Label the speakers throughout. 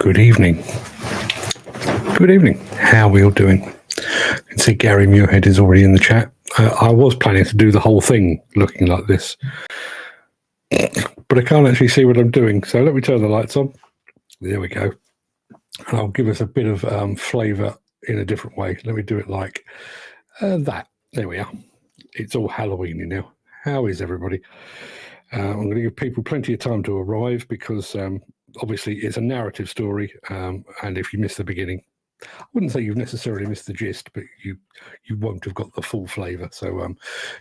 Speaker 1: Good evening. Good evening. How are we all doing? You can see Gary Muirhead is already in the chat. I was planning to do the whole thing looking like this, but I can't actually see what I'm doing. So let me turn the lights on. There we go. And I'll give us a bit of flavour in a different way. Let me do it like that. There we are. It's all Halloweeny now. How is everybody? I'm going to give people plenty of time to arrive because obviously it's a narrative story, and if you miss the beginning, I wouldn't say you've necessarily missed the gist, but you won't have got the full flavour. So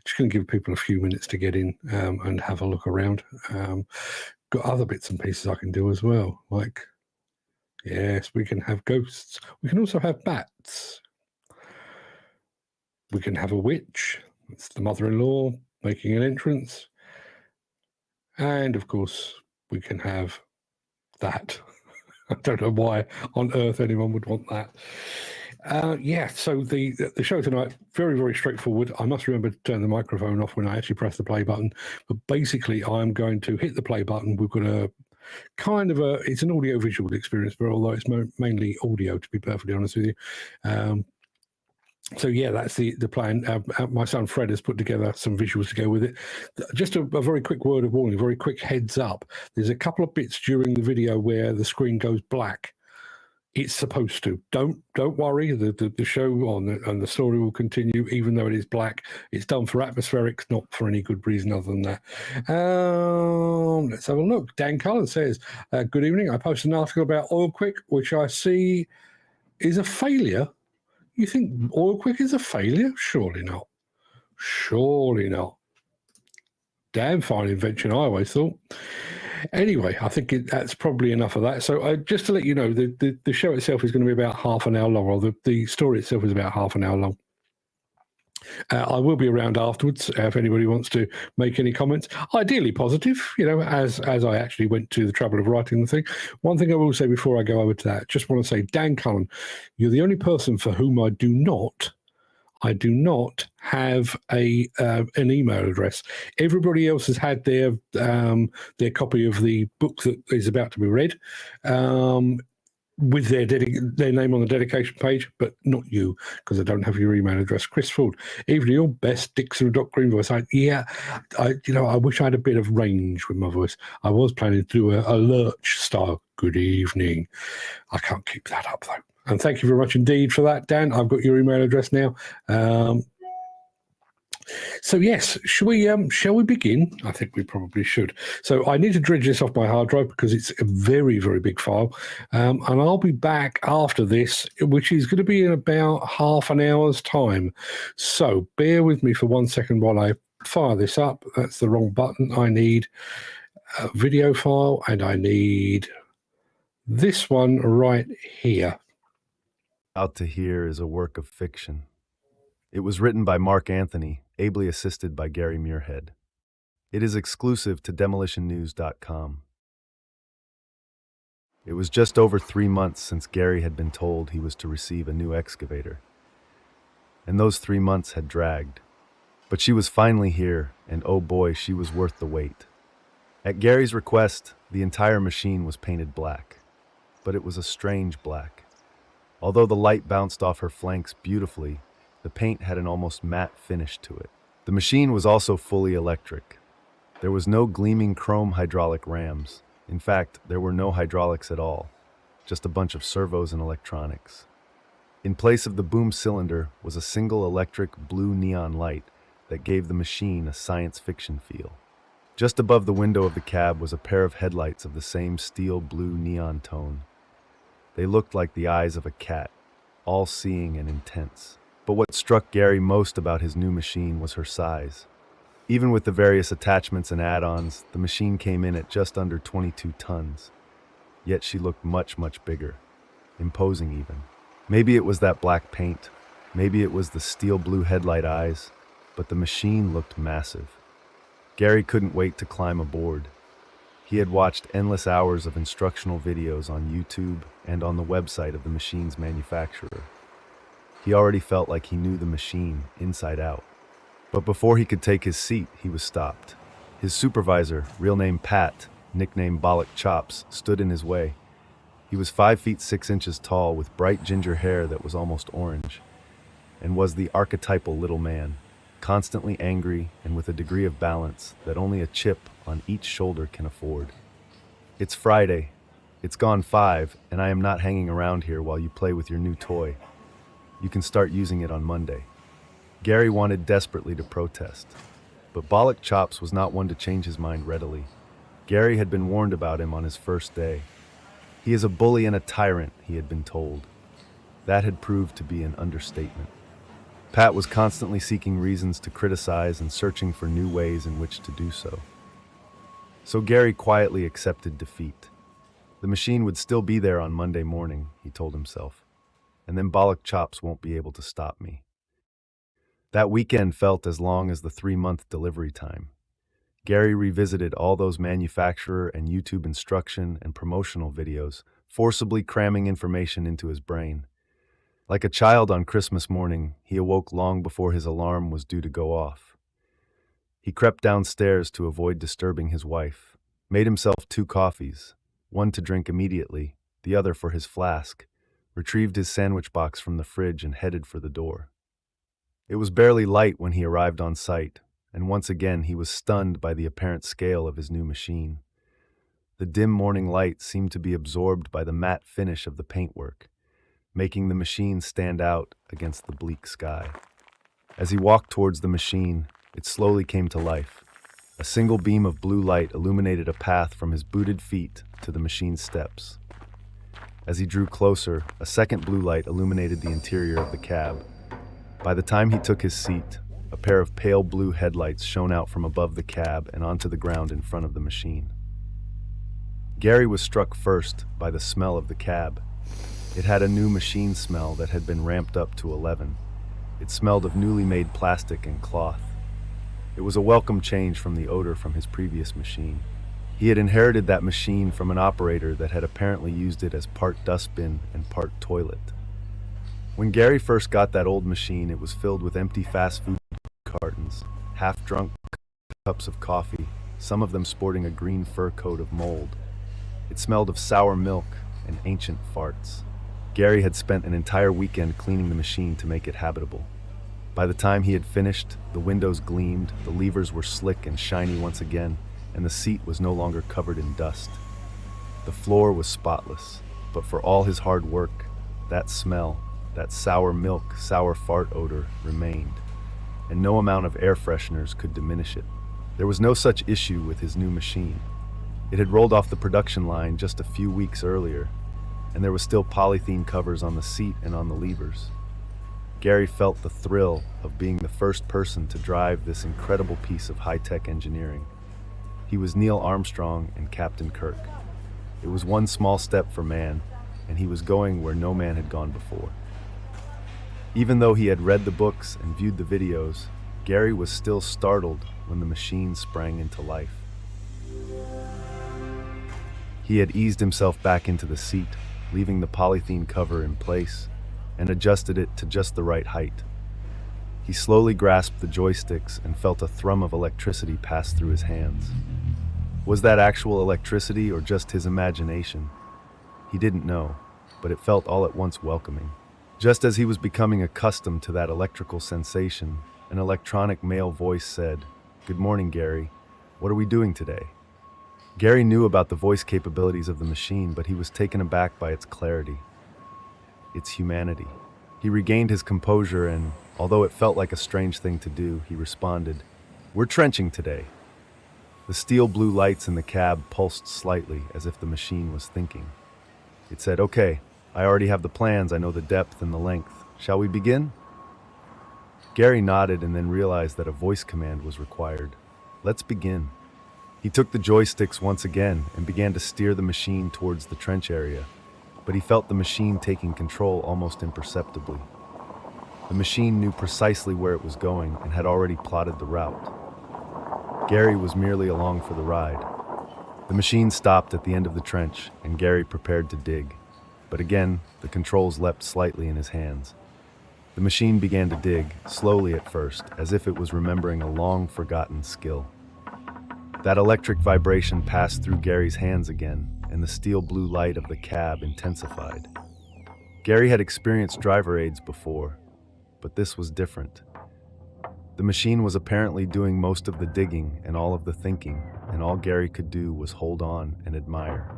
Speaker 1: just going to give people a few minutes to get in and have a look around. Got other bits and pieces I can do as well, like, yes, we can have ghosts. We can also have bats. We can have a witch. It's the mother-in-law making an entrance. And of course, we can have that. I don't know why on earth anyone would want that. Yeah, so the show tonight, very, very straightforward. I must remember to turn the microphone off when I actually press the play button. But basically, I'm going to hit the play button. We've got a kind of it's an audio-visual experience, but although it's mainly audio, to be perfectly honest with you. So yeah, that's the plan. My son Fred has put together some visuals to go with it. Just a very quick word of warning, a very quick heads up. There's a couple of bits during the video where the screen goes black. It's supposed to. Don't worry. The show and the story will continue even though it is black. It's done for atmospherics, not for any good reason other than that. Let's have a look. Dan Cullen says, "Good evening. I posted an article about Oil Quick, which I see is a failure." You think Oil Quick is a failure? Surely not. Surely not. Damn fine invention, I always thought. Anyway, I think that's probably enough of that. So just to let you know, the show itself is going to be about half an hour long, or the story itself is about half an hour long. I will be around afterwards if anybody wants to make any comments. Ideally positive, as I actually went to the trouble of writing the thing. One thing I will say before I go over to that, just want to say, Dan Cullen, you're the only person for whom I do not have an email address. Everybody else has had their copy of the book that is about to be read. With their name on the dedication page, but not you, because I don't have your email address. Chris Ford, evening, your best Dixon.Green voice. I wish I had a bit of range with my voice. I was planning to do a lurch style good evening. I can't keep that up though. And thank you very much indeed for that, Dan. I've got your email address now. So yes, shall we begin? I think we probably should. So I need to dredge this off my hard drive because it's a very, very big file. And I'll be back after this, which is going to be in about half an hour's time. So bear with me for 1 second while I fire this up. That's the wrong button. I need a video file and I need this one right here.
Speaker 2: Out to Hear is a work of fiction. It was written by Mark Anthony, ably assisted by Gary Muirhead. It is exclusive to demolitionnews.com. It was just over 3 months since Gary had been told he was to receive a new excavator. And those 3 months had dragged. But she was finally here, and oh boy, she was worth the wait. At Gary's request, the entire machine was painted black. But it was a strange black. Although the light bounced off her flanks beautifully, the paint had an almost matte finish to it. The machine was also fully electric. There was no gleaming chrome hydraulic rams. In fact, there were no hydraulics at all, just a bunch of servos and electronics. In place of the boom cylinder was a single electric blue neon light that gave the machine a science fiction feel. Just above the window of the cab was a pair of headlights of the same steel blue neon tone. They looked like the eyes of a cat, all-seeing and intense. But what struck Gary most about his new machine was her size. Even with the various attachments and add-ons, the machine came in at just under 22 tons. Yet she looked much, much bigger, imposing even. Maybe it was that black paint, maybe it was the steel blue headlight eyes, but the machine looked massive. Gary couldn't wait to climb aboard. He had watched endless hours of instructional videos on YouTube and on the website of the machine's manufacturer. He already felt like he knew the machine inside out. But before he could take his seat, he was stopped. His supervisor, real name Pat, nicknamed Bollock Chops, stood in his way. He was 5 feet 6 inches tall with bright ginger hair that was almost orange, and was the archetypal little man, constantly angry and with a degree of balance that only a chip on each shoulder can afford. "It's Friday. It's gone 5, and I am not hanging around here while you play with your new toy. You can start using it on Monday." Gary wanted desperately to protest, but Bollock Chops was not one to change his mind readily. Gary had been warned about him on his first day. "He is a bully and a tyrant," he had been told. That had proved to be an understatement. Pat was constantly seeking reasons to criticize and searching for new ways in which to do so. So Gary quietly accepted defeat. The machine would still be there on Monday morning, he told himself, and then Bollock Chops won't be able to stop me. That weekend felt as long as the 3-month delivery time. Gary revisited all those manufacturer and YouTube instruction and promotional videos, forcibly cramming information into his brain. Like a child on Christmas morning, he awoke long before his alarm was due to go off. He crept downstairs to avoid disturbing his wife, made himself 2 coffees, one to drink immediately, the other for his flask, retrieved his sandwich box from the fridge and headed for the door. It was barely light when he arrived on site, and once again he was stunned by the apparent scale of his new machine. The dim morning light seemed to be absorbed by the matte finish of the paintwork, making the machine stand out against the bleak sky. As he walked towards the machine, it slowly came to life. A single beam of blue light illuminated a path from his booted feet to the machine's steps. As he drew closer, a second blue light illuminated the interior of the cab. By the time he took his seat, a pair of pale blue headlights shone out from above the cab and onto the ground in front of the machine. Gary was struck first by the smell of the cab. It had a new machine smell that had been ramped up to 11. It smelled of newly made plastic and cloth. It was a welcome change from the odor from his previous machine. He had inherited that machine from an operator that had apparently used it as part dustbin and part toilet. When Gary first got that old machine, it was filled with empty fast food cartons, half-drunk cups of coffee, some of them sporting a green fur coat of mold. It smelled of sour milk and ancient farts. Gary had spent an entire weekend cleaning the machine to make it habitable. By the time he had finished, the windows gleamed, the levers were slick and shiny once again, and the seat was no longer covered in dust. The floor was spotless, but for all his hard work, that smell, that sour milk, sour fart odor remained, and no amount of air fresheners could diminish it. There was no such issue with his new machine. It had rolled off the production line just a few weeks earlier, and there was still polythene covers on the seat and on the levers. Gary felt the thrill of being the first person to drive this incredible piece of high-tech engineering. He was Neil Armstrong and Captain Kirk. It was one small step for man, and he was going where no man had gone before. Even though he had read the books and viewed the videos, Gary was still startled when the machine sprang into life. He had eased himself back into the seat, leaving the polythene cover in place, and adjusted it to just the right height. He slowly grasped the joysticks and felt a thrum of electricity pass through his hands. Was that actual electricity or just his imagination? He didn't know, but it felt all at once welcoming. Just as he was becoming accustomed to that electrical sensation, an electronic male voice said, "Good morning, Gary. What are we doing today?" Gary knew about the voice capabilities of the machine, but he was taken aback by its clarity, its humanity. He regained his composure and, although it felt like a strange thing to do, he responded, "We're trenching today." The steel blue lights in the cab pulsed slightly as if the machine was thinking. It said, "Okay, I already have the plans, I know the depth and the length. Shall we begin?" Gary nodded and then realized that a voice command was required. "Let's begin." He took the joysticks once again and began to steer the machine towards the trench area, but he felt the machine taking control almost imperceptibly. The machine knew precisely where it was going and had already plotted the route. Gary was merely along for the ride. The machine stopped at the end of the trench, and Gary prepared to dig. But again, the controls leapt slightly in his hands. The machine began to dig, slowly at first, as if it was remembering a long-forgotten skill. That electric vibration passed through Gary's hands again, and the steel blue light of the cab intensified. Gary had experienced driver aids before, but this was different. The machine was apparently doing most of the digging and all of the thinking, and all Gary could do was hold on and admire.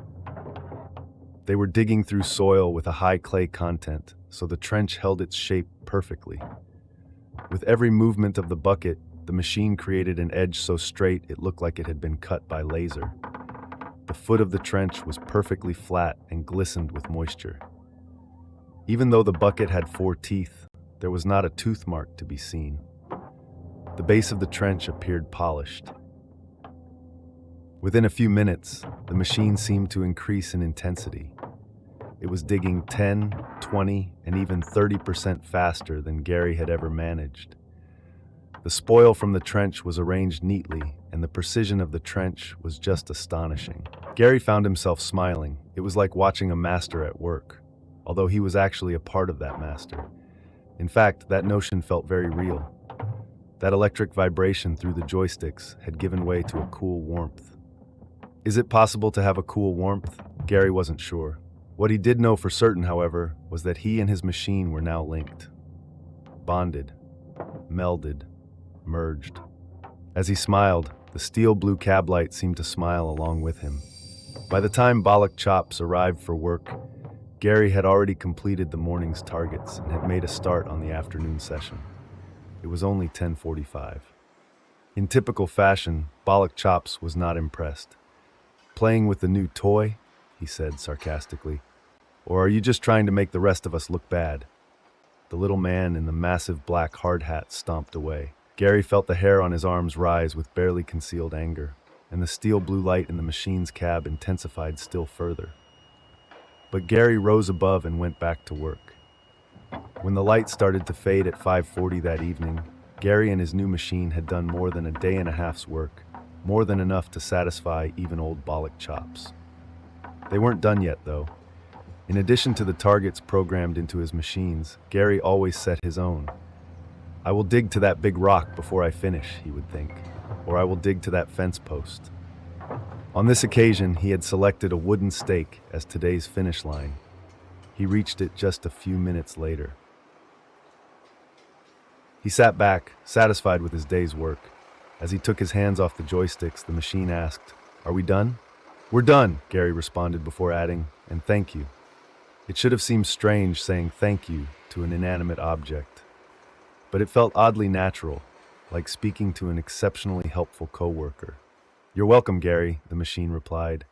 Speaker 2: They were digging through soil with a high clay content, so the trench held its shape perfectly. With every movement of the bucket, the machine created an edge so straight it looked like it had been cut by laser. The foot of the trench was perfectly flat and glistened with moisture. Even though the bucket had 4 teeth, there was not a tooth mark to be seen. The base of the trench appeared polished. Within a few minutes, the machine seemed to increase in intensity. It was digging 10, 20, and even 30% faster than Gary had ever managed. The spoil from the trench was arranged neatly, and the precision of the trench was just astonishing. Gary found himself smiling. It was like watching a master at work, although he was actually a part of that master. In fact, that notion felt very real. That electric vibration through the joysticks had given way to a cool warmth. Is it possible to have a cool warmth? Gary wasn't sure. What he did know for certain, however, was that he and his machine were now linked. Bonded. Melded. Merged. As he smiled, the steel blue cab light seemed to smile along with him. By the time Balak Chops arrived for work, Gary had already completed the morning's targets and had made a start on the afternoon session. It was only 10:45. In typical fashion, Balak Chops was not impressed. "Playing with the new toy?" he said sarcastically. "Or are you just trying to make the rest of us look bad?" The little man in the massive black hard hat stomped away. Gary felt the hair on his arms rise with barely concealed anger, and the steel blue light in the machine's cab intensified still further. But Gary rose above and went back to work. When the light started to fade at 5:40 that evening, Gary and his new machine had done more than a day and a half's work, more than enough to satisfy even old Balak Chops. They weren't done yet, though. In addition to the targets programmed into his machines, Gary always set his own. "I will dig to that big rock before I finish," he would think, "or I will dig to that fence post." On this occasion, he had selected a wooden stake as today's finish line. He reached it just a few minutes later. He sat back, satisfied with his day's work. As he took his hands off the joysticks, the machine asked, "Are we done?" "We're done," Gary responded before adding, "and thank you." It should have seemed strange saying thank you to an inanimate object, but it felt oddly natural, like speaking to an exceptionally helpful coworker. "You're welcome, Gary," the machine replied.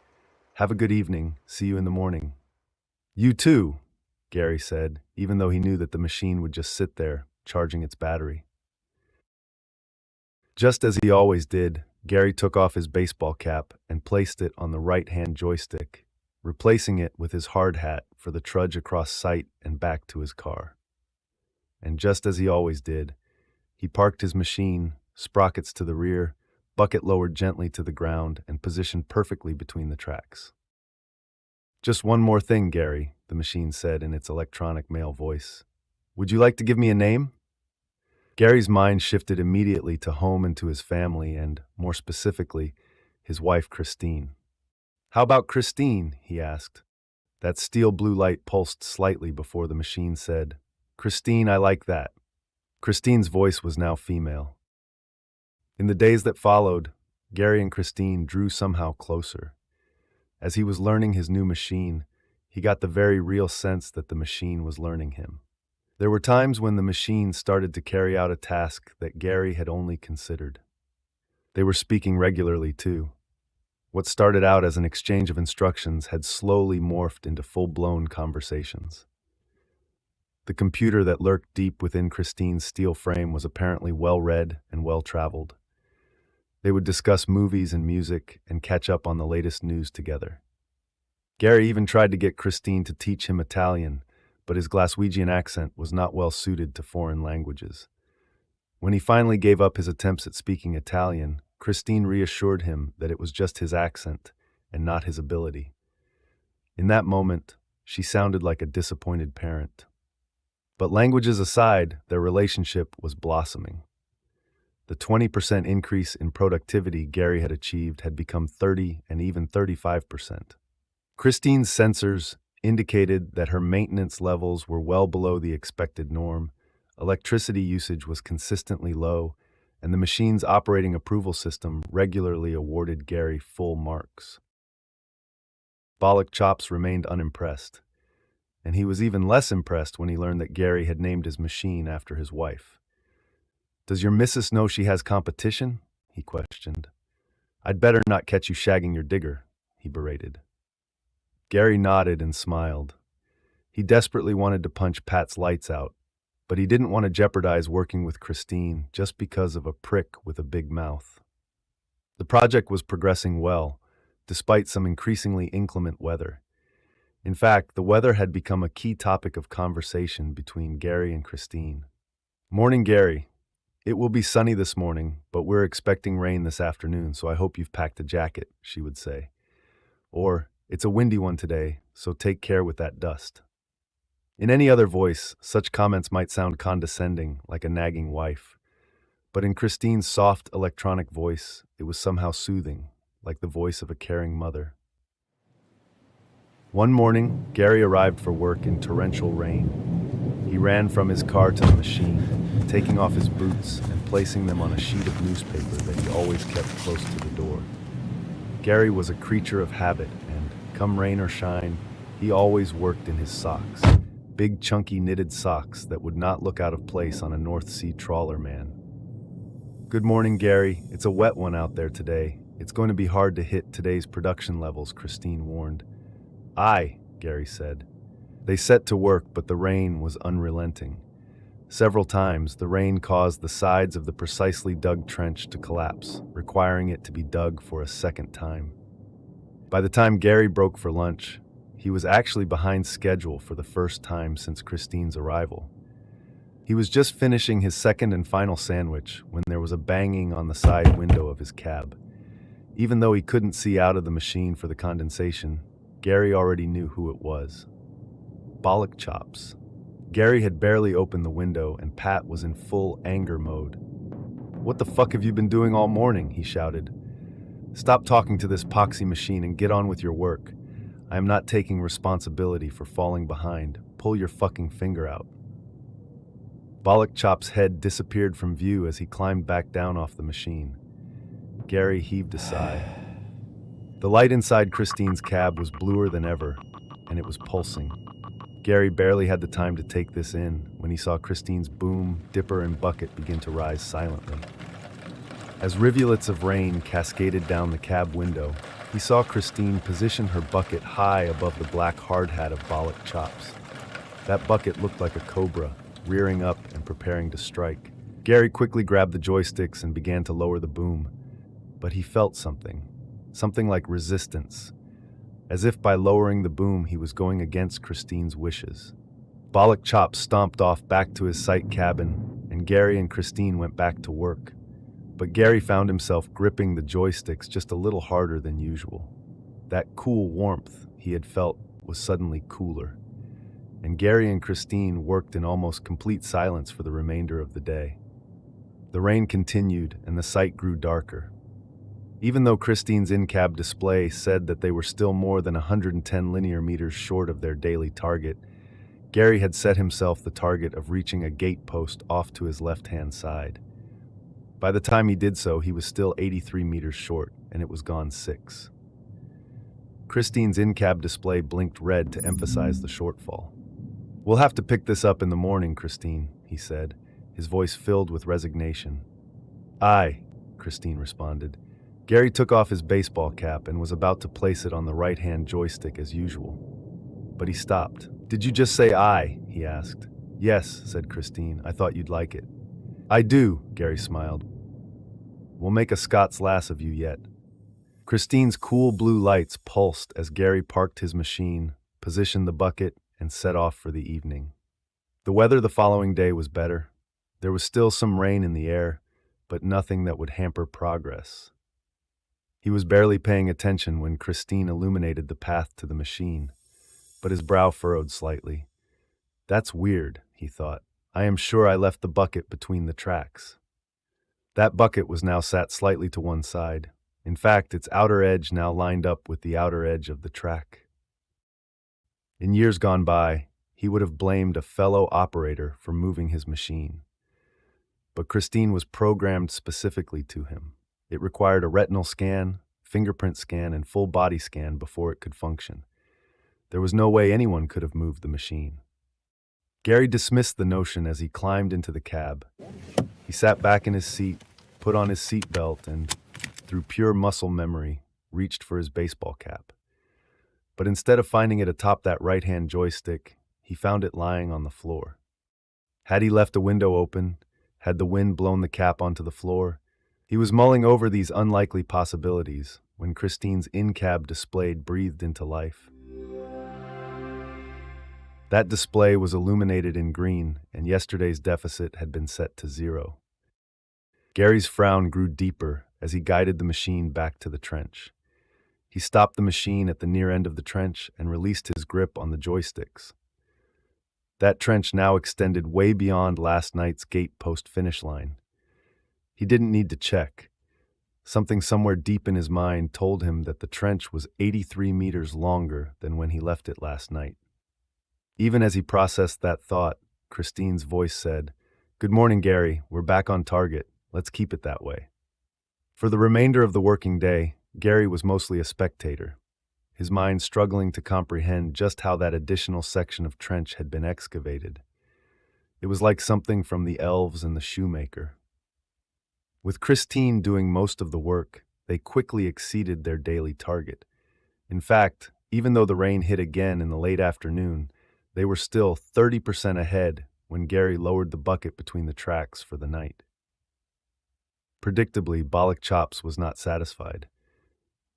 Speaker 2: "Have a good evening. See you in the morning." "You too," Gary said, even though he knew that the machine would just sit there, charging its battery. Just as he always did, Gary took off his baseball cap and placed it on the right-hand joystick, replacing it with his hard hat for the trudge across site and back to his car. And just as he always did, he parked his machine, sprockets to the rear, bucket lowered gently to the ground, and positioned perfectly between the tracks. "Just one more thing, Gary," the machine said in its electronic male voice. "Would you like to give me a name?" Gary's mind shifted immediately to home and to his family and, more specifically, his wife Christine. "How about Christine?" he asked. That steel blue light pulsed slightly before the machine said, "Christine, I like that." Christine's voice was now female. In the days that followed, Gary and Christine drew somehow closer. As he was learning his new machine, he got the very real sense that the machine was learning him. There were times when the machine started to carry out a task that Gary had only considered. They were speaking regularly, too. What started out as an exchange of instructions had slowly morphed into full-blown conversations. The computer that lurked deep within Christine's steel frame was apparently well-read and well-traveled. They would discuss movies and music and catch up on the latest news together. Gary even tried to get Christine to teach him Italian, but his Glaswegian accent was not well suited to foreign languages. When he finally gave up his attempts at speaking Italian, Christine reassured him that it was just his accent and not his ability. In that moment, she sounded like a disappointed parent. But languages aside, their relationship was blossoming. The 20% increase in productivity Gary had achieved had become 30 and even 35%. Christine's sensors indicated that her maintenance levels were well below the expected norm, electricity usage was consistently low, and the machine's operating approval system regularly awarded Gary full marks. Bollock Chops remained unimpressed, and he was even less impressed when he learned that Gary had named his machine after his wife. "Does your missus know she has competition?" he questioned. "I'd better not catch you shagging your digger," he berated. Gary nodded and smiled. He desperately wanted to punch Pat's lights out, but he didn't want to jeopardize working with Christine just because of a prick with a big mouth. The project was progressing well, despite some increasingly inclement weather. In fact, the weather had become a key topic of conversation between Gary and Christine. "Morning, Gary. It will be sunny this morning, but we're expecting rain this afternoon, so I hope you've packed a jacket," she would say. Or, "It's a windy one today, so take care with that dust." In any other voice, such comments might sound condescending, like a nagging wife. But in Christine's soft, electronic voice, it was somehow soothing, like the voice of a caring mother. One morning, Gary arrived for work in torrential rain. He ran from his car to the machine, taking off his boots and placing them on a sheet of newspaper that he always kept close to the door. Gary was a creature of habit, and, come rain or shine, he always worked in his socks. Big, chunky knitted socks that would not look out of place on a North Sea trawler man. "Good morning, Gary. It's a wet one out there today. It's going to be hard to hit today's production levels," Christine warned. "Aye," Gary said. They set to work, but the rain was unrelenting. Several times, the rain caused the sides of the precisely dug trench to collapse, requiring it to be dug for a second time. By the time Gary broke for lunch, he was actually behind schedule for the first time since Christine's arrival. He was just finishing his second and final sandwich when there was a banging on the side window of his cab. Even though he couldn't see out of the machine for the condensation, Gary already knew who it was. Bollock Chops. Gary had barely opened the window and Pat was in full anger mode. "What the fuck have you been doing all morning?" he shouted. "Stop talking to this poxy machine and get on with your work. I am not taking responsibility for falling behind. Pull your fucking finger out." Bollock Chop's head disappeared from view as he climbed back down off the machine. Gary heaved a sigh. The light inside Christine's cab was bluer than ever, and it was pulsing. Gary barely had the time to take this in when he saw Christine's boom, dipper, and bucket begin to rise silently. As rivulets of rain cascaded down the cab window, he saw Christine position her bucket high above the black hard hat of Bollock Chops. That bucket looked like a cobra, rearing up and preparing to strike. Gary quickly grabbed the joysticks and began to lower the boom. But he felt something like resistance, as if by lowering the boom he was going against Christine's wishes. Bollock Chops stomped off back to his site cabin, and Gary and Christine went back to work. But Gary found himself gripping the joysticks just a little harder than usual. That cool warmth he had felt was suddenly cooler. And Gary and Christine worked in almost complete silence for the remainder of the day. The rain continued, and the site grew darker. Even though Christine's in-cab display said that they were still more than 110 linear meters short of their daily target, Gary had set himself the target of reaching a gate post off to his left-hand side. By the time he did so, he was still 83 meters short, and it was gone 6. Christine's in-cab display blinked red to emphasize the shortfall. "We'll have to pick this up in the morning, Christine," he said, his voice filled with resignation. "Aye," Christine responded. Gary took off his baseball cap and was about to place it on the right-hand joystick as usual. But he stopped. "Did you just say aye?" he asked. "Yes," said Christine. "I thought you'd like it." "I do," Gary smiled. "We'll make a Scots lass of you yet." Christine's cool blue lights pulsed as Gary parked his machine, positioned the bucket, and set off for the evening. The weather the following day was better. There was still some rain in the air, but nothing that would hamper progress. He was barely paying attention when Christine illuminated the path to the machine, but his brow furrowed slightly. "That's weird," he thought. "I am sure I left the bucket between the tracks." That bucket was now sat slightly to one side. In fact, its outer edge now lined up with the outer edge of the track. In years gone by, he would have blamed a fellow operator for moving his machine. But Christine was programmed specifically to him. It required a retinal scan, fingerprint scan, and full body scan before it could function. There was no way anyone could have moved the machine. Gary dismissed the notion as he climbed into the cab. He sat back in his seat, put on his seat belt, and, through pure muscle memory, reached for his baseball cap. But instead of finding it atop that right-hand joystick, he found it lying on the floor. Had he left a window open? Had the wind blown the cap onto the floor? He was mulling over these unlikely possibilities when Christine's in-cab display breathed into life. That display was illuminated in green, and yesterday's deficit had been set to 0. Gary's frown grew deeper as he guided the machine back to the trench. He stopped the machine at the near end of the trench and released his grip on the joysticks. That trench now extended way beyond last night's gate post finish line. He didn't need to check. Something somewhere deep in his mind told him that the trench was 83 meters longer than when he left it last night. Even as he processed that thought, Christine's voice said, "Good morning, Gary. We're back on target. Let's keep it that way." For the remainder of the working day, Gary was mostly a spectator, his mind struggling to comprehend just how that additional section of trench had been excavated. It was like something from the Elves and the Shoemaker. With Christine doing most of the work, they quickly exceeded their daily target. In fact, even though the rain hit again in the late afternoon, they were still 30% ahead when Gary lowered the bucket between the tracks for the night. Predictably, Bollock Chops was not satisfied.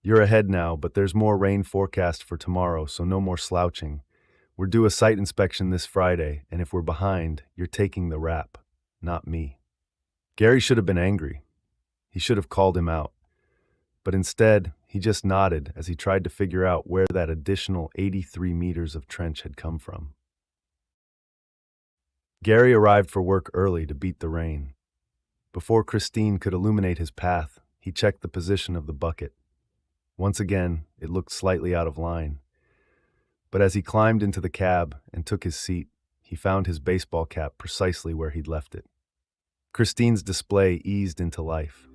Speaker 2: "You're ahead now, but there's more rain forecast for tomorrow, so no more slouching. We're due a site inspection this Friday, and if we're behind, you're taking the rap, not me." Gary should have been angry. He should have called him out. But instead, he just nodded as he tried to figure out where that additional 83 meters of trench had come from. Gary arrived for work early to beat the rain. Before Christine could illuminate his path, he checked the position of the bucket. Once again, it looked slightly out of line. But as he climbed into the cab and took his seat, he found his baseball cap precisely where he'd left it. Christine's display eased into life.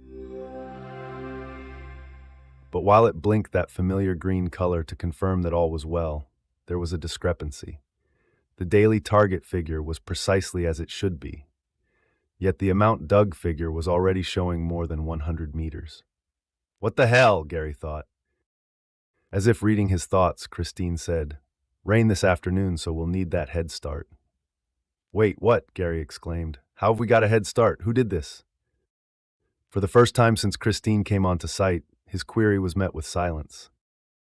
Speaker 2: But while it blinked that familiar green color to confirm that all was well, there was a discrepancy. The daily target figure was precisely as it should be. Yet the amount dug figure was already showing more than 100 meters. "What the hell?" Gary thought. As if reading his thoughts, Christine said, "Rain this afternoon, so we'll need that head start." "Wait, what?" Gary exclaimed. "How have we got a head start? Who did this?" For the first time since Christine came onto site, his query was met with silence.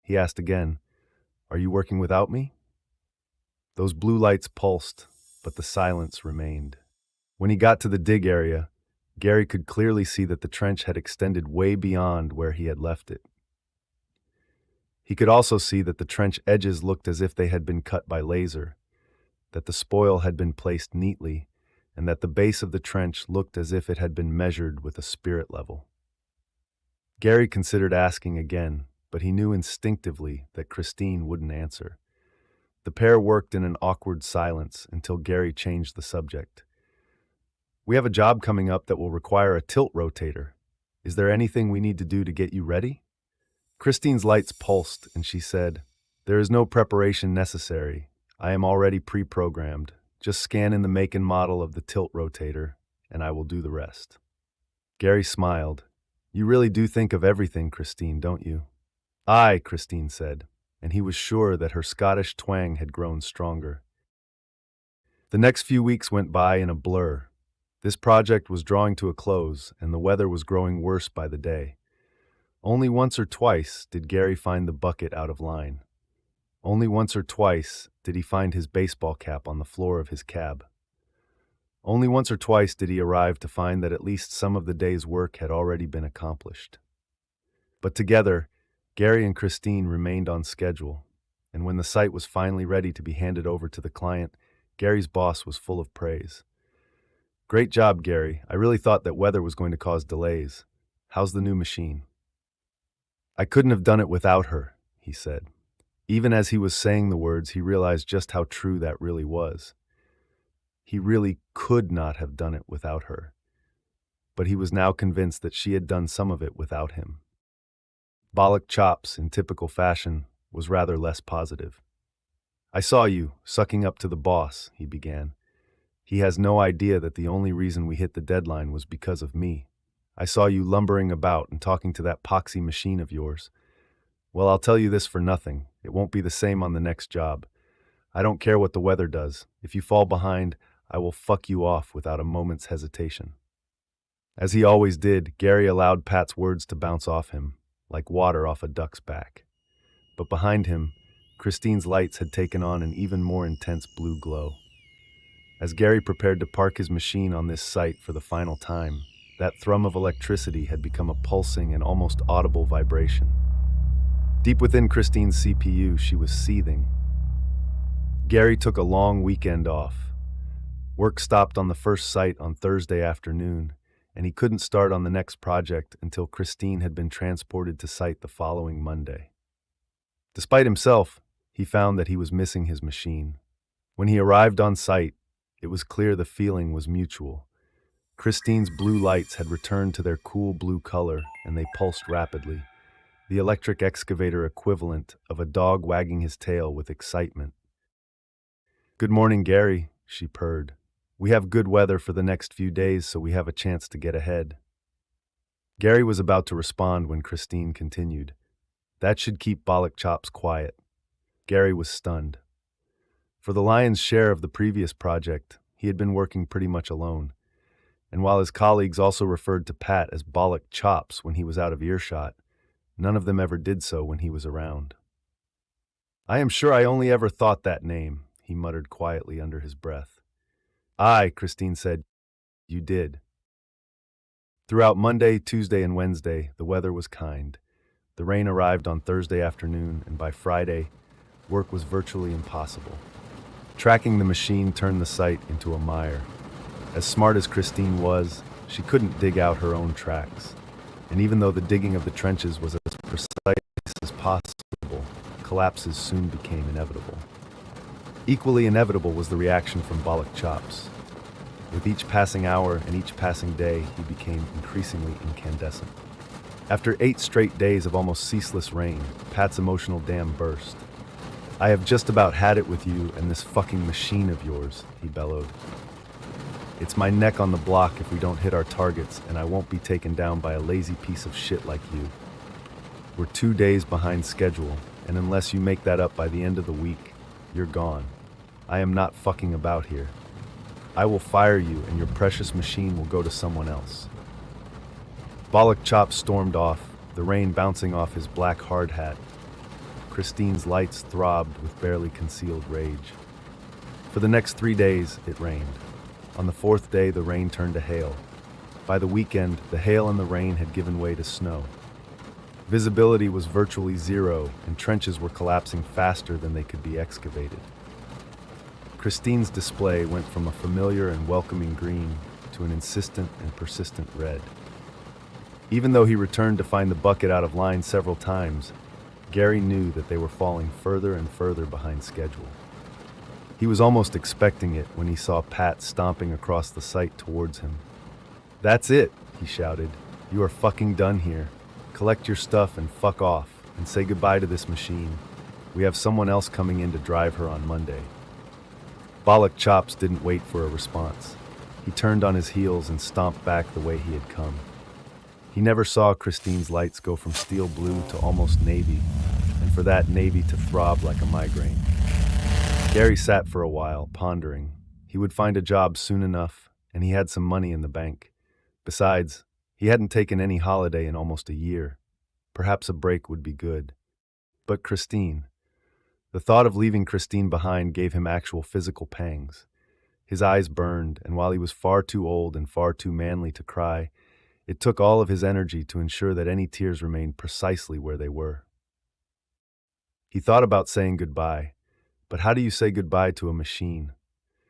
Speaker 2: He asked again, "Are you working without me?" Those blue lights pulsed, but the silence remained. When he got to the dig area, Gary could clearly see that the trench had extended way beyond where he had left it. He could also see that the trench edges looked as if they had been cut by laser, that the spoil had been placed neatly, and that the base of the trench looked as if it had been measured with a spirit level. Gary considered asking again, but he knew instinctively that Christine wouldn't answer. The pair worked in an awkward silence until Gary changed the subject. "We have a job coming up that will require a tilt rotator. Is there anything we need to do to get you ready?" Christine's lights pulsed, and she said, "There is no preparation necessary. I am already pre-programmed. Just scan in the make and model of the tilt rotator, and I will do the rest." Gary smiled. "You really do think of everything, Christine, don't you?" "Aye," Christine said, and he was sure that her Scottish twang had grown stronger. The next few weeks went by in a blur. This project was drawing to a close, and the weather was growing worse by the day. Only once or twice did Gary find the bucket out of line. Only once or twice did he find his baseball cap on the floor of his cab. Only once or twice did he arrive to find that at least some of the day's work had already been accomplished. But together, Gary and Christine remained on schedule, and when the site was finally ready to be handed over to the client, Gary's boss was full of praise. Great job, Gary. I really thought that weather was going to cause delays. How's the new machine? I couldn't have done it without her, he said. Even as he was saying the words, he realized just how true that really was. He really could not have done it without her. But he was now convinced that she had done some of it without him. Bollock Chops, in typical fashion, was rather less positive. I saw you, sucking up to the boss, he began. He has no idea that the only reason we hit the deadline was because of me. I saw you lumbering about and talking to that poxy machine of yours. Well, I'll tell you this for nothing. It won't be the same on the next job. I don't care what the weather does. If you fall behind, I will fuck you off without a moment's hesitation. As he always did, Gary allowed Pat's words to bounce off him, like water off a duck's back. But behind him, Christine's lights had taken on an even more intense blue glow. As Gary prepared to park his machine on this site for the final time, that thrum of electricity had become a pulsing and almost audible vibration. Deep within Christine's CPU, she was seething. Gary took a long weekend off. Work stopped on the first site on Thursday afternoon, and he couldn't start on the next project until Christine had been transported to site the following Monday. Despite himself, he found that he was missing his machine. When he arrived on site, it was clear the feeling was mutual. Christine's blue lights had returned to their cool blue color, and they pulsed rapidly, the electric excavator equivalent of a dog wagging his tail with excitement. "Good morning, Gary," she purred. "We have good weather for the next few days, so we have a chance to get ahead." Gary was about to respond when Christine continued. "That should keep Bollock Chops quiet." Gary was stunned. For the lion's share of the previous project, he had been working pretty much alone, and while his colleagues also referred to Pat as Bollock Chops when he was out of earshot, none of them ever did so when he was around. "I am sure I only ever thought that name," he muttered quietly under his breath. "Aye," Christine said, "you did." Throughout Monday, Tuesday, and Wednesday, the weather was kind. The rain arrived on Thursday afternoon, and by Friday, work was virtually impossible. Tracking the machine turned the site into a mire. As smart as Christine was, she couldn't dig out her own tracks. And even though the digging of the trenches was as precise as possible, collapses soon became inevitable. Equally inevitable was the reaction from Bollock Chops. With each passing hour and each passing day, he became increasingly incandescent. After 8 straight days of almost ceaseless rain, Pat's emotional dam burst. "I have just about had it with you and this fucking machine of yours," he bellowed. "It's my neck on the block if we don't hit our targets, and I won't be taken down by a lazy piece of shit like you. We're 2 days behind schedule, and unless you make that up by the end of the week, you're gone. I am not fucking about here. I will fire you, and your precious machine will go to someone else." Bollock Chops stormed off, the rain bouncing off his black hard hat. Christine's lights throbbed with barely concealed rage. For the next 3 days, it rained. On the 4th day, the rain turned to hail. By the weekend, the hail and the rain had given way to snow. Visibility was virtually zero, and trenches were collapsing faster than they could be excavated. Christine's display went from a familiar and welcoming green to an insistent and persistent red. Even though he returned to find the bucket out of line several times, Gary knew that they were falling further and further behind schedule. He was almost expecting it when he saw Pat stomping across the site towards him. "That's it," he shouted. "You are fucking done here. Collect your stuff and fuck off, and say goodbye to this machine. We have someone else coming in to drive her on Monday." Bollock Chops didn't wait for a response. He turned on his heels and stomped back the way he had come. He never saw Christine's lights go from steel blue to almost navy, and for that navy to throb like a migraine. Gary sat for a while, pondering. He would find a job soon enough, and he had some money in the bank. Besides, he hadn't taken any holiday in almost a year. Perhaps a break would be good. But Christine. The thought of leaving Christine behind gave him actual physical pangs. His eyes burned, and while he was far too old and far too manly to cry, it took all of his energy to ensure that any tears remained precisely where they were. He thought about saying goodbye, but how do you say goodbye to a machine?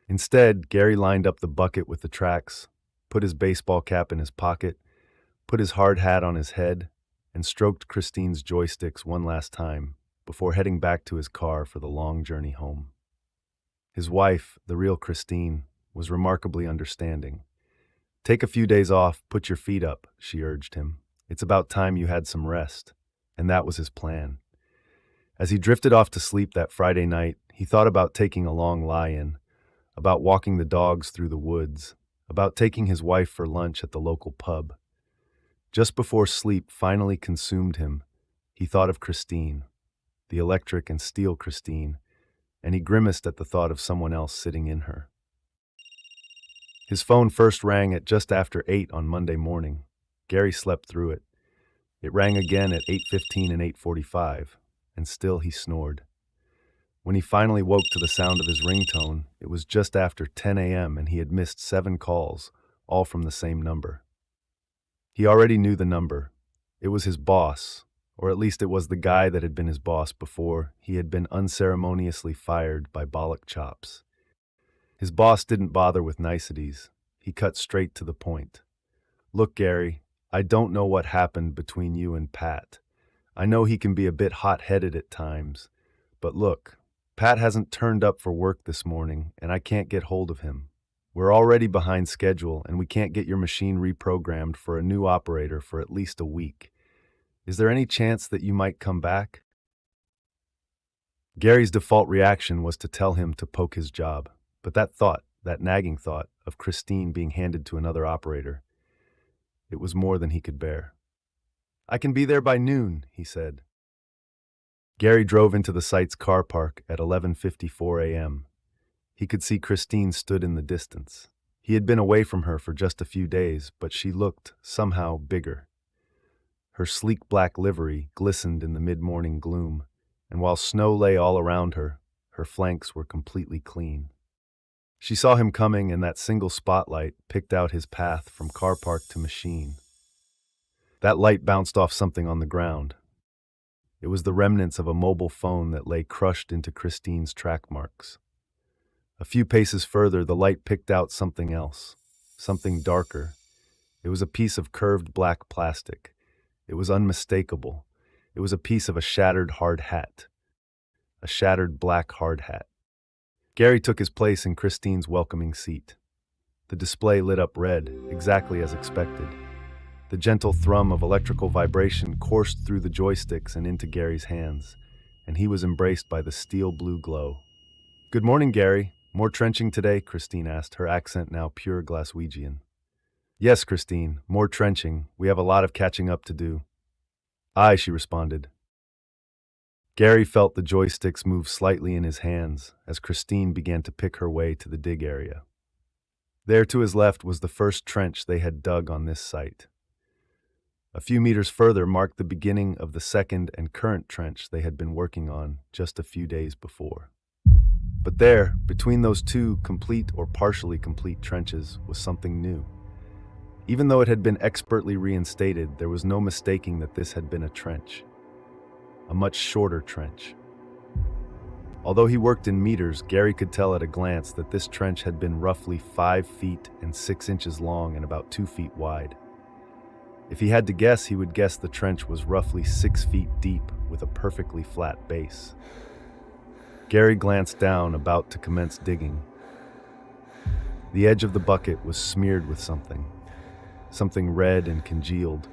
Speaker 2: Instead, Gary lined up the bucket with the tracks, put his baseball cap in his pocket, put his hard hat on his head, and stroked Christine's joysticks one last time before heading back to his car for the long journey home. His wife, the real Christine, was remarkably understanding. "Take a few days off, put your feet up," she urged him. "It's about time you had some rest." And that was his plan. As he drifted off to sleep that Friday night, he thought about taking a long lie-in, about walking the dogs through the woods, about taking his wife for lunch at the local pub. Just before sleep finally consumed him, he thought of Christine, the electric and steel Christine, and he grimaced at the thought of someone else sitting in her. His phone first rang at just after 8 on Monday morning. Gary slept through it. It rang again at 8:15 and 8:45, and still he snored. When he finally woke to the sound of his ringtone, it was just after 10 a.m. and he had missed 7 calls, all from the same number. He already knew the number. It was his boss, or at least it was the guy that had been his boss before he had been unceremoniously fired by Bollock Chops. His boss didn't bother with niceties. He cut straight to the point. "Look, Gary, I don't know what happened between you and Pat. I know he can be a bit hot-headed at times, but look, Pat hasn't turned up for work this morning, and I can't get hold of him. We're already behind schedule, and we can't get your machine reprogrammed for a new operator for at least a week. Is there any chance that you might come back?" Gary's default reaction was to tell him to poke his job, but that nagging thought, of Christine being handed to another operator, it was more than he could bear. "I can be there by noon," he said. Gary drove into the site's car park at 11:54 a.m. He could see Christine stood in the distance. He had been away from her for just a few days, but she looked, somehow, bigger. Her sleek black livery glistened in the mid-morning gloom, and while snow lay all around her, her flanks were completely clean. She saw him coming, and that single spotlight picked out his path from car park to machine. That light bounced off something on the ground. It was the remnants of a mobile phone that lay crushed into Christine's track marks. A few paces further, the light picked out something else, something darker. It was a piece of curved black plastic. It was unmistakable. It was a piece of a shattered hard hat. A shattered black hard hat. Gary took his place in Christine's welcoming seat. The display lit up red, exactly as expected. The gentle thrum of electrical vibration coursed through the joysticks and into Gary's hands, and he was embraced by the steel blue glow. "Good morning, Gary. More trenching today?" Christine asked, her accent now pure Glaswegian. "Yes, Christine, more trenching. We have a lot of catching up to do." "Aye," she responded. Gary felt the joysticks move slightly in his hands as Christine began to pick her way to the dig area. There to his left was the first trench they had dug on this site. A few meters further marked the beginning of the second and current trench they had been working on just a few days before. But there, between those two complete or partially complete trenches, was something new. Even though it had been expertly reinstated, there was no mistaking that this had been a trench. A much shorter trench. Although he worked in meters, Gary could tell at a glance that this trench had been roughly 5 feet and 6 inches long and about 2 feet wide. If he had to guess, he would guess the trench was roughly 6 feet deep with a perfectly flat base. Gary glanced down, about to commence digging. The edge of the bucket was smeared with something red and congealed,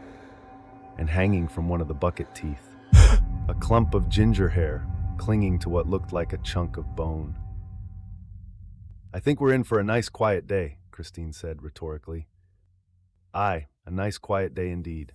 Speaker 2: and hanging from one of the bucket teeth, a clump of ginger hair clinging to what looked like a chunk of bone. "I think we're in for a nice quiet day," Christine said rhetorically. "Aye, a nice quiet day indeed."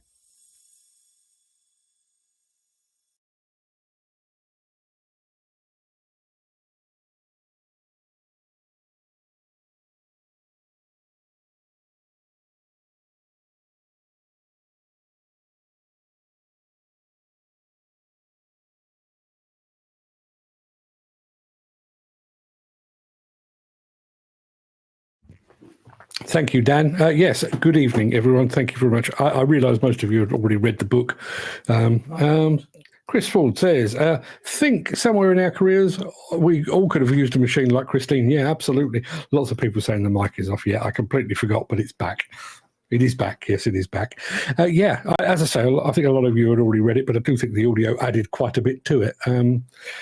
Speaker 1: Thank you, Dan. Yes, good evening, everyone. Thank you very much. I realise most of you had already read the book. Chris Ford says, think somewhere in our careers we all could have used a machine like Christine. Yeah, absolutely. Lots of people saying the mic is off. Yeah, I completely forgot, but it's back. It is back. Yes, it is back. As I say, I think a lot of you had already read it, but I do think the audio added quite a bit to it.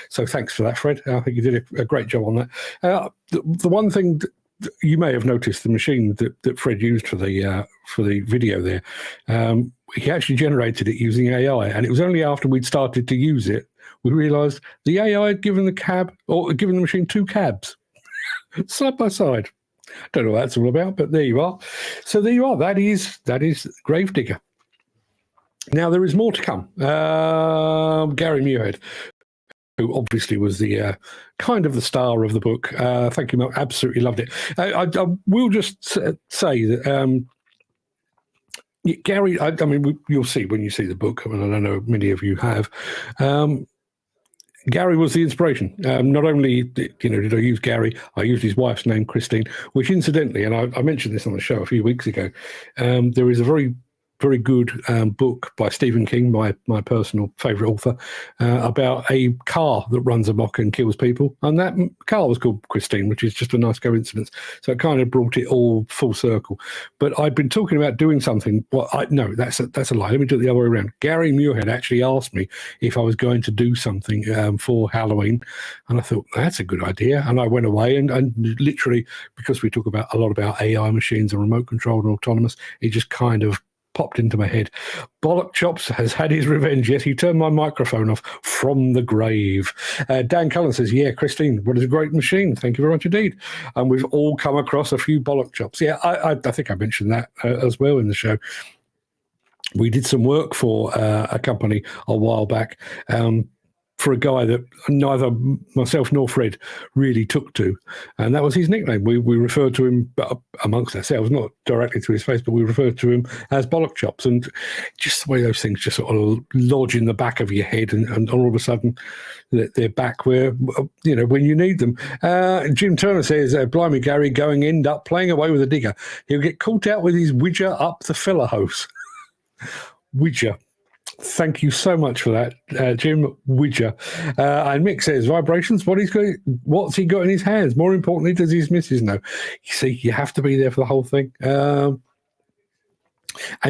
Speaker 1: So thanks for that, Fred. I think you did a great job on that. The one thing you may have noticed, the machine that Fred used for the video there, he actually generated it using AI, and it was only after we'd started to use it we realised the AI had given the machine 2 cabs side by side. Don't know what that's all about, but there you are. So there you are. That is Gravedigger. Now there is more to come. Gary Muirhead, who obviously was the kind of the star of the book. Thank you, Mark. Absolutely loved it. I will just say that Gary, I mean, you'll see when you see the book, and I know many of you have. Gary was the inspiration. Not only did I use Gary, I used his wife's name, Christine, which incidentally, and I mentioned this on the show a few weeks ago, there is a very, very good book by Stephen King, my personal favourite author, about a car that runs amok and kills people. And that car was called Christine, which is just a nice coincidence. So it kind of brought it all full circle. But I'd been talking about doing something. Well, no, that's a lie. Let me do it the other way around. Gary Muirhead actually asked me if I was going to do something for Halloween. And I thought, that's a good idea. And I went away and literally, because we talk a lot about AI machines and remote control and autonomous, it just kind of popped into my head. Bollock Chops has had his revenge. Yes, he turned my microphone off from the grave. Dan Cullen says, yeah, Christine, what is a great machine. Thank you very much indeed. And we've all come across a few Bollock Chops. Yeah, I think I mentioned that as well in the show. We did some work for a company a while back for a guy that neither myself nor Fred really took to, and that was his nickname. We referred to him amongst ourselves, not directly to his face, but we referred to him as Bollock Chops, and just the way those things just sort of lodge in the back of your head, and all of a sudden they're back where, when you need them. Jim Turner says, blimey, Gary, end up playing away with a digger. He'll get caught out with his widger up the fella hose. Widger. Thank you so much for that, Jim Widger. And Mick says, vibrations, what's he got in his hands? More importantly, does his missus know? You see, you have to be there for the whole thing. And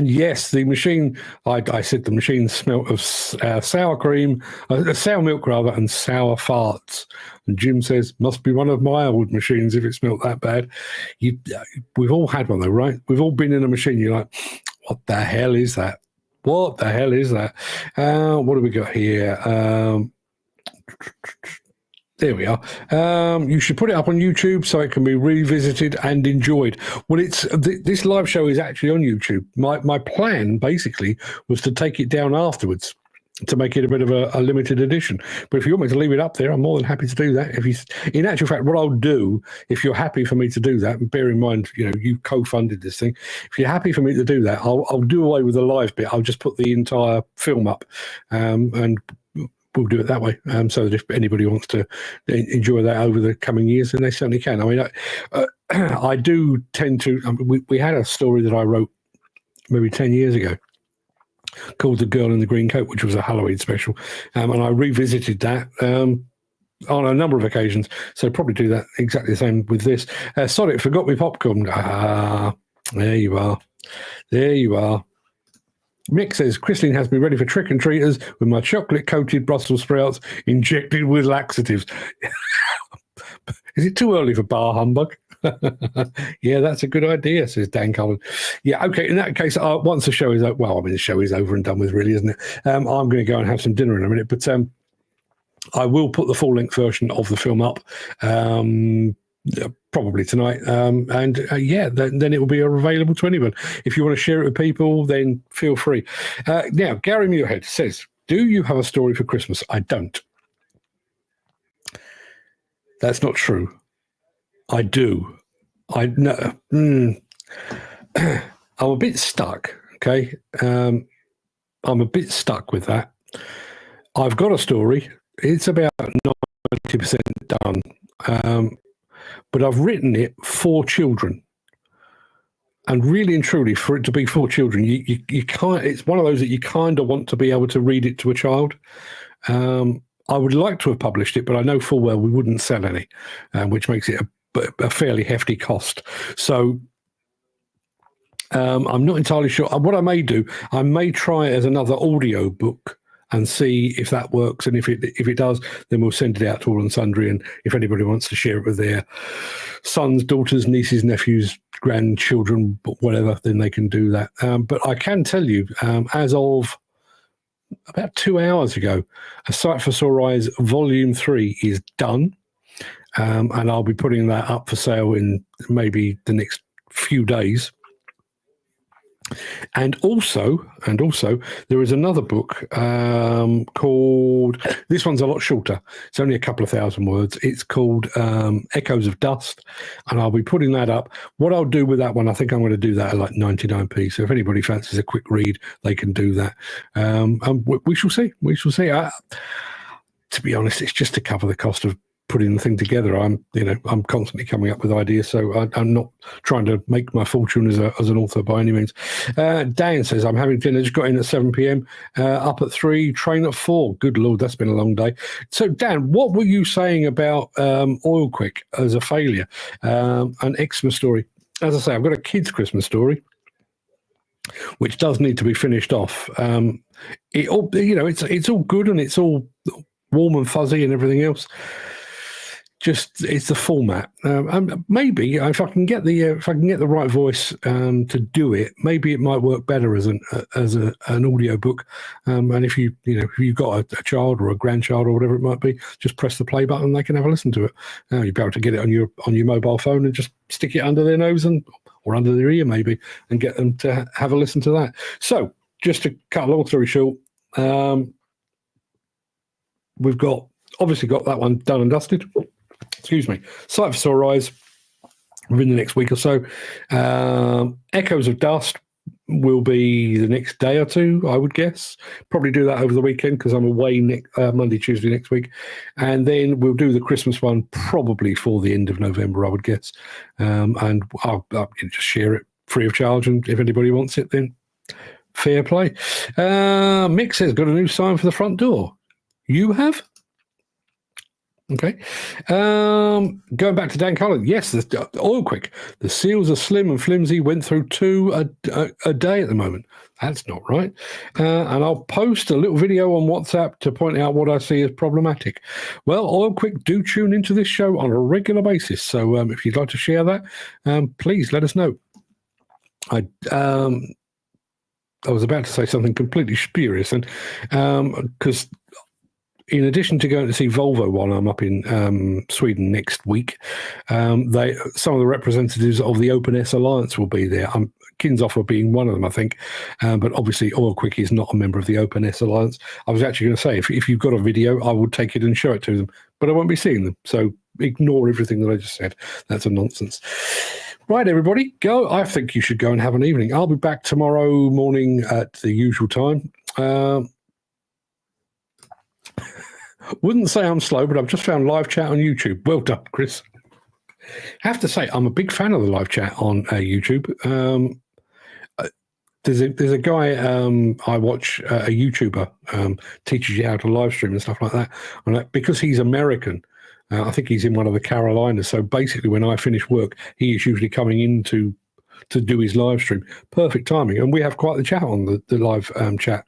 Speaker 1: yes, the machine, I said the machine smelt of sour cream, sour milk rather, and sour farts. And Jim says, must be one of my old machines if it smelt that bad. We've all had one though, right? We've all been in a machine. You're like, what the hell is that? What the hell is that? What do we got here? There we are. You should put it up on YouTube so it can be revisited and enjoyed. Well, this live show is actually on YouTube. My plan basically was to take it down afterwards to make it a bit of a limited edition. But if you want me to leave it up there, I'm more than happy to do that. In actual fact, what I'll do, if you're happy for me to do that, and bear in mind, you co-funded this thing. If you're happy for me to do that, I'll do away with the live bit. I'll just put the entire film up, and we'll do it that way. So that if anybody wants to enjoy that over the coming years, then they certainly can. I mean, I do tend to. We had a story that I wrote maybe 10 years ago, called The Girl in the Green Coat, which was a Halloween special. And I revisited that on a number of occasions. So probably do that exactly the same with this. Sonic forgot me popcorn. There you are. There you are. Mick says, Christine has me ready for trick-and-treaters with my chocolate-coated Brussels sprouts injected with laxatives. Is it too early for bar humbug? Yeah, that's a good idea, says Dan Cullen. Yeah, okay, in that case, once the show is over, well, I mean, the show is over and done with, really, isn't it? I'm going to go and have some dinner in a minute, but I will put the full-length version of the film up probably tonight, and then it will be available to anyone. If you want to share it with people, then feel free. Now, Gary Muirhead says, do you have a story for Christmas? I don't. That's not true. I do. I'm a bit stuck, okay? I'm a bit stuck with that. I've got a story. It's about 90% done. But I've written it for children. And really and truly, for it to be for children, you can't. It's one of those that you kind of want to be able to read it to a child. I would like to have published it, but I know full well we wouldn't sell any, which makes it a fairly hefty cost. So I'm not entirely sure. What I may do, I may try it as another audio book and see if that works. And if it does, then we'll send it out to all and sundry. And if anybody wants to share it with their sons, daughters, nieces, nephews, grandchildren, whatever, then they can do that. But I can tell you, as of about 2 hours ago, A Sight for Sore Eyes Volume 3 is done. And I'll be putting that up for sale in maybe the next few days. And also, there is another book called, this one's a lot shorter. It's only a couple of thousand words. It's called Echoes of Dust, and I'll be putting that up. What I'll do with that one, I think I'm going to do that at like 99p. So if anybody fancies a quick read, they can do that. And we shall see. We shall see. To be honest, it's just to cover the cost of putting the thing together. I'm constantly coming up with ideas, so I'm not trying to make my fortune as an author by any means. Dan says, I'm having dinner, just got in at 7 p.m, up at 3, train at 4. Good Lord, that's been a long day. So Dan, what were you saying about Oil Quick as a failure? An eczema story. As I say, I've got a kid's Christmas story, which does need to be finished off. It's all good and it's all warm and fuzzy and everything else. Just it's the format. Maybe if I can get the right voice to do it, maybe it might work better as an audio book. And if you've got a child or a grandchild or whatever it might be, just press the play button and they can have a listen to it. You'll be able to get it on your mobile phone and just stick it under their nose or under their ear maybe, and get them to have a listen to that. So just to cut a long story short, we've obviously got that one done and dusted. Excuse me. Sight for Sore Eyes within the next week or so. Echoes of Dust will be the next day or two, I would guess. Probably do that over the weekend because I'm away Monday, Tuesday next week. And then we'll do the Christmas one probably for the end of November, I would guess. And I'll just share it free of charge. And if anybody wants it, then fair play. Mick says, got a new sign for the front door. You have? Okay. Going back to Dan Cullen. Yes, the Oil Quick. The seals are slim and flimsy. Went through 2 a day at the moment. That's not right. And I'll post a little video on WhatsApp to point out what I see as problematic. Well, Oil Quick do tune into this show on a regular basis. So if you'd like to share that, please let us know. I was about to say something completely spurious, and because in addition to going to see Volvo while I'm up in Sweden next week, some of the representatives of the Open S Alliance will be there. Kinsoffer being one of them, I think. But obviously, Oil Quick is not a member of the Open S Alliance. I was actually going to say, if you've got a video, I would take it and show it to them, but I won't be seeing them. So ignore everything that I just said. That's a nonsense. Right, everybody, go. I think you should go and have an evening. I'll be back tomorrow morning at the usual time. Wouldn't say I'm slow, but I've just found live chat on YouTube. Well done, Chris. Have to say, I'm a big fan of the live chat on YouTube. There's a guy I watch, a YouTuber, teaches you how to live stream and stuff like that. And because he's American, I think he's in one of the Carolinas. So basically, when I finish work, he is usually coming in to do his live stream. Perfect timing. And we have quite the chat on the live chat.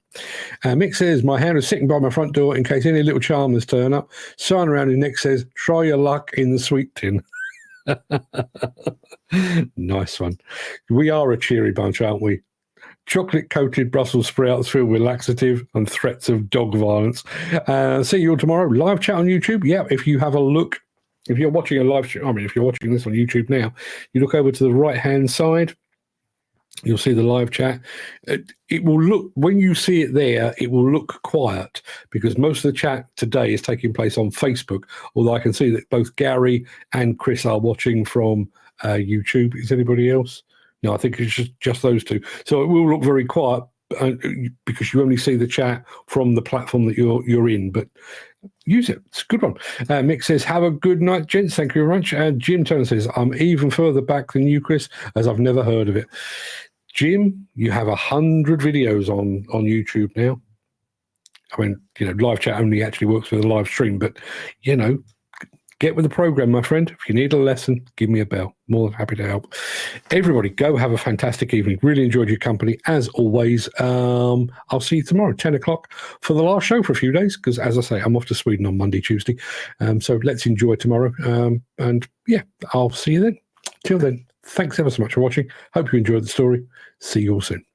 Speaker 1: Mick says, my hand is sitting by my front door in case any little charmers turn up. Sign around his neck says, try your luck in the sweet tin. Nice one. We are a cheery bunch, aren't we? Chocolate-coated Brussels sprouts filled with laxative and threats of dog violence. See you all tomorrow. Live chat on YouTube. Yeah, if you have a look, if you're watching a live stream, if you're watching this on YouTube now, you look over to the right-hand side, you'll see the live chat. It will look, when you see it there, it will look quiet because most of the chat today is taking place on Facebook, although I can see that both Gary and Chris are watching from YouTube. Is anybody else? No, I think it's just those two. So it will look very quiet because you only see the chat from the platform that you're in, but use it. It's a good one. Mick says, have a good night, gents. Thank you very much. And Jim Turner says, I'm even further back than you, Chris, as I've never heard of it. Jim, you have 100 videos on YouTube now. I mean, live chat only actually works with a live stream, but, get with the program, my friend. If you need a lesson, give me a bell. More than happy to help. Everybody, go have a fantastic evening. Really enjoyed your company, as always. I'll see you tomorrow, 10 o'clock, for the last show for a few days, because, as I say, I'm off to Sweden on Monday, Tuesday. So let's enjoy tomorrow. And, yeah, I'll see you then. Till then, thanks ever so much for watching. Hope you enjoyed the story. See you all soon.